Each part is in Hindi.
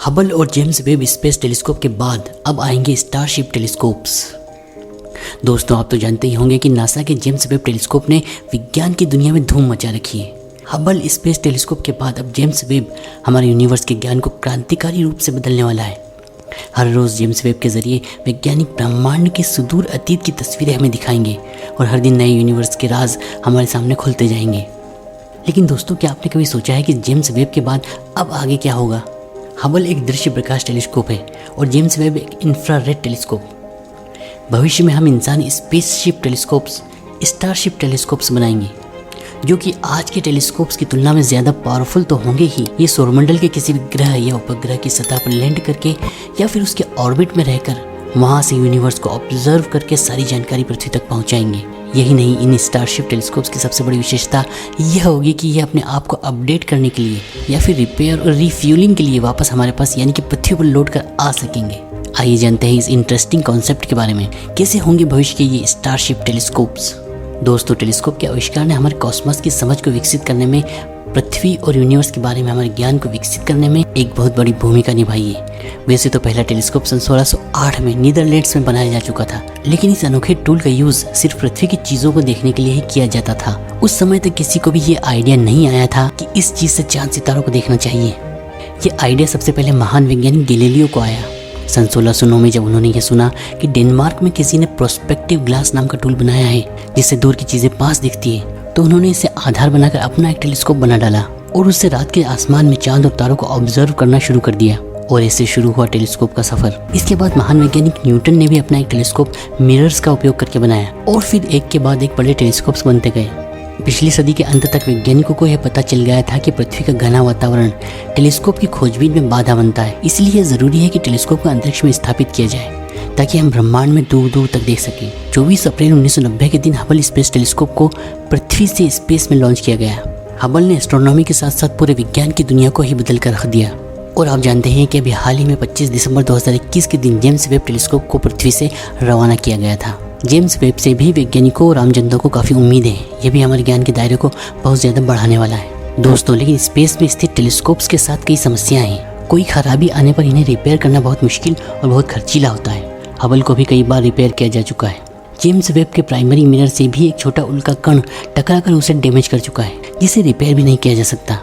हबल और जेम्स वेब स्पेस टेलीस्कोप के बाद अब आएंगे स्टारशिप टेलीस्कोप्स। दोस्तों, आप तो जानते ही होंगे कि नासा के जेम्स वेब टेलीस्कोप ने विज्ञान की दुनिया में धूम मचा रखी है। हबल स्पेस टेलीस्कोप के बाद अब जेम्स वेब हमारे यूनिवर्स के ज्ञान को क्रांतिकारी रूप से बदलने वाला है। हर रोज़ जेम्स वेब के जरिए वैज्ञानिक ब्रह्मांड के सुदूर अतीत की तस्वीरें हमें दिखाएंगे और हर दिन नए यूनिवर्स के राज हमारे सामने खुलते जाएंगे। लेकिन दोस्तों, क्या आपने कभी सोचा है कि जेम्स वेब के बाद अब आगे क्या होगा? हबल एक दृश्य प्रकाश टेलीस्कोप है और जेम्स वेब एक इंफ्रारेड टेलीस्कोप। भविष्य में हम इंसान स्पेसशिप टेलीस्कोप्स, स्टारशिप टेलीस्कोप्स बनाएंगे, जो कि आज के टेलीस्कोप्स की तुलना में ज़्यादा पावरफुल तो होंगे ही। ये सौरमंडल के किसी भी ग्रह या उपग्रह की सतह पर लैंड करके या फिर उसके ऑर्बिट में रहकर वहाँ से यूनिवर्स को ऑब्जर्व करके सारी जानकारी पृथ्वी तक पहुँचाएंगे। यही नहीं, इन स्टारशिप टेलीस्कोप्स की सबसे बड़ी विशेषता यह होगी कि ये अपने आप को अपडेट करने के लिए या फिर रिपेयर और रिफ्यूलिंग के लिए वापस हमारे पास यानी कि पृथ्वी पर लौट कर आ सकेंगे। आइए जानते हैं इस इंटरेस्टिंग कॉन्सेप्ट के बारे में, कैसे होंगे भविष्य के ये स्टारशिप टेलीस्कोप्स। दोस्तों, टेलीस्कोप के आविष्कार ने हमारे कॉस्मोस की समझ को विकसित करने में, पृथ्वी और यूनिवर्स के बारे में हमारे ज्ञान को विकसित करने में एक बहुत बड़ी भूमिका निभाई है। वैसे तो पहला टेलीस्कोप सन 1608 में नीदरलैंड्स में बनाया जा चुका था, लेकिन इस अनोखे टूल का यूज सिर्फ पृथ्वी की चीजों को देखने के लिए ही किया जाता था। उस समय तक किसी को भी ये आइडिया नहीं आया था कि इस चीज से चांद सितारों को देखना चाहिए। ये आइडिया सबसे पहले महान वैज्ञानिक गैलीलियो को आया सन 1609 में, जब उन्होंने ये सुना कि डेनमार्क में किसी ने प्रोस्पेक्टिव ग्लास नाम का टूल बनाया है जिससे दूर की चीजें पास दिखती है। तो उन्होंने इसे आधार बनाकर अपना एक टेलीस्कोप बना डाला और उससे रात के आसमान में चांद और तारों को ऑब्जर्व करना शुरू कर दिया और इससे शुरू हुआ टेलीस्कोप का सफर। इसके बाद महान वैज्ञानिक न्यूटन ने भी अपना एक टेलीस्कोप मिरर्स का उपयोग करके बनाया और फिर एक के बाद एक बड़े टेलीस्कोप्स बनते गए। पिछली सदी के अंत तक वैज्ञानिकों को यह पता चल गया था कि पृथ्वी का घना वातावरण टेलीस्कोप की खोजबीन में बाधा बनता है। इसलिए जरूरी है कि टेलीस्कोप को अंतरिक्ष में स्थापित किया जाए ताकि हम ब्रह्मांड में दूर दूर तक देख सकें। 24 अप्रैल 1990 के दिन हबल स्पेस टेलीस्कोप को पृथ्वी से स्पेस में लॉन्च किया गया। हबल ने एस्ट्रोनॉमी के साथ साथ पूरे विज्ञान की दुनिया को ही बदल कर रख दिया। और आप जानते हैं कि अभी हाल ही में 25 दिसंबर 2021 के दिन जेम्स वेब टेलीस्कोप को पृथ्वी से रवाना किया गया था। जेम्स वेब से भी वैज्ञानिकों और आम जनता को काफ़ी उम्मीद है। ये भी हमारे ज्ञान के दायरे को बहुत ज़्यादा बढ़ाने वाला है। दोस्तों, लेकिन स्पेस में स्थित टेलीस्कोप्स के साथ कई समस्याएं हैं। कोई खराबी आने पर इन्हें रिपेयर करना बहुत मुश्किल और बहुत खर्चीला होता है। हबल को भी कई बार रिपेयर किया जा चुका है। जेम्स वेब के प्राइमरी मिरर से भी एक छोटा उल्का कण टकराकर उसे डैमेज कर चुका है, जिसे रिपेयर भी नहीं किया जा सकता।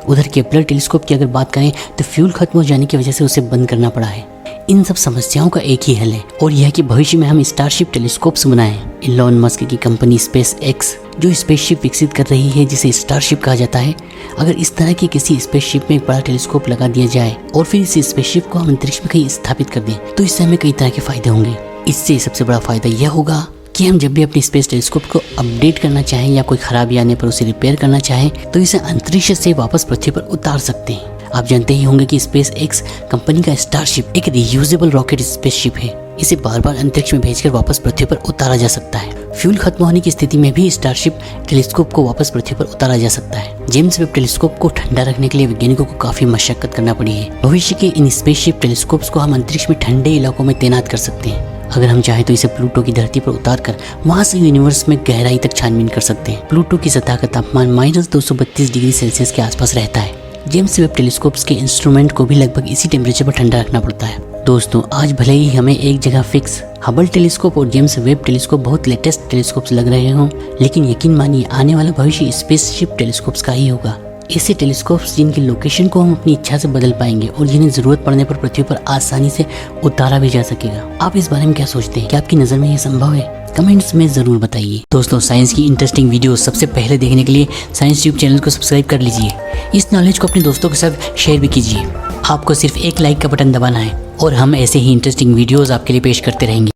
उधर केपलर टेलीस्कोप की अगर बात करें तो फ्यूल खत्म हो जाने की वजह से उसे बंद करना पड़ा है। इन सब समस्याओं का एक ही हल है और यह कि भविष्य में हम स्टारशिप टेलीस्कोप्स बनाएं। इलॉन मस्क की कंपनी स्पेस एक्स जो स्पेसशिप विकसित कर रही है जिसे स्टारशिप कहा जाता है, अगर इस तरह की किसी स्पेसशिप में एक बड़ा टेलीस्कोप लगा दिया जाए और फिर इस स्पेसशिप को हम अंतरिक्ष में कहीं स्थापित कर दें तो इससे हमें कई तरह के फायदे होंगे। इससे सबसे बड़ा फायदा यह होगा कि हम जब भी अपनी स्पेस टेलीस्कोप को अपडेट करना चाहें या कोई खराबी आने पर उसे रिपेयर करना चाहें तो इसे अंतरिक्ष से वापस पृथ्वी पर उतार सकते हैं। आप जानते ही होंगे कि स्पेस एक्स कंपनी का स्टारशिप एक रियूजेबल रॉकेट स्पेसशिप है। इसे बार बार अंतरिक्ष में भेजकर वापस पृथ्वी पर उतारा जा सकता है। फ्यूल खत्म होने की स्थिति में भी स्टारशिप टेलीस्कोप को वापस पृथ्वी पर उतारा जा सकता है। जेम्स वेब टेलीस्कोप को ठंडा रखने के लिए वैज्ञानिकों को काफी मशक्कत करना पड़ी है। भविष्य के इन स्पेसशिप टेलीस्कोप्स को हम अंतरिक्ष में ठंडे इलाकों में तैनात कर सकते हैं। अगर हम चाहें तो इसे प्लूटो की धरती पर उतार कर वहां से यूनिवर्स में गहराई तक छानबीन कर सकते हैं। प्लूटो की सतह का तापमान -232 डिग्री सेल्सियस के आसपास रहता है। जेम्स वेब टेलीस्कोप्स के इंस्ट्रूमेंट को भी लगभग इसी टेम्परेचर पर ठंडा रखना पड़ता है। दोस्तों, आज भले ही हमें एक जगह फिक्स हबल टेलीस्कोप और जेम्स वेब टेलीस्कोप बहुत लेटेस्ट टेलीस्कोप्स लग रहे हों, लेकिन यकीन मानिए आने वाला भविष्य स्पेसशिप टेलीस्कोप्स का ही होगा। ऐसे टेलीस्कोप्स जिनकी लोकेशन को हम अपनी इच्छा से बदल पाएंगे और जिन्हें जरूरत पड़ने पर पृथ्वी पर आसानी से उतारा भी जा सकेगा। आप इस बारे में क्या सोचते हैं? क्या आपकी नज़र में ये संभव है? कमेंट्स में ज़रूर बताइए। दोस्तों, साइंस की इंटरेस्टिंग वीडियो सबसे पहले देखने के लिए साइंस ट्यूब चैनल को सब्सक्राइब कर लीजिए। इस नॉलेज को अपने दोस्तों के साथ शेयर भी कीजिए। आपको सिर्फ एक लाइक का बटन दबाना है और हम ऐसे ही इंटरेस्टिंग वीडियोज़ आपके लिए पेश करते रहेंगे।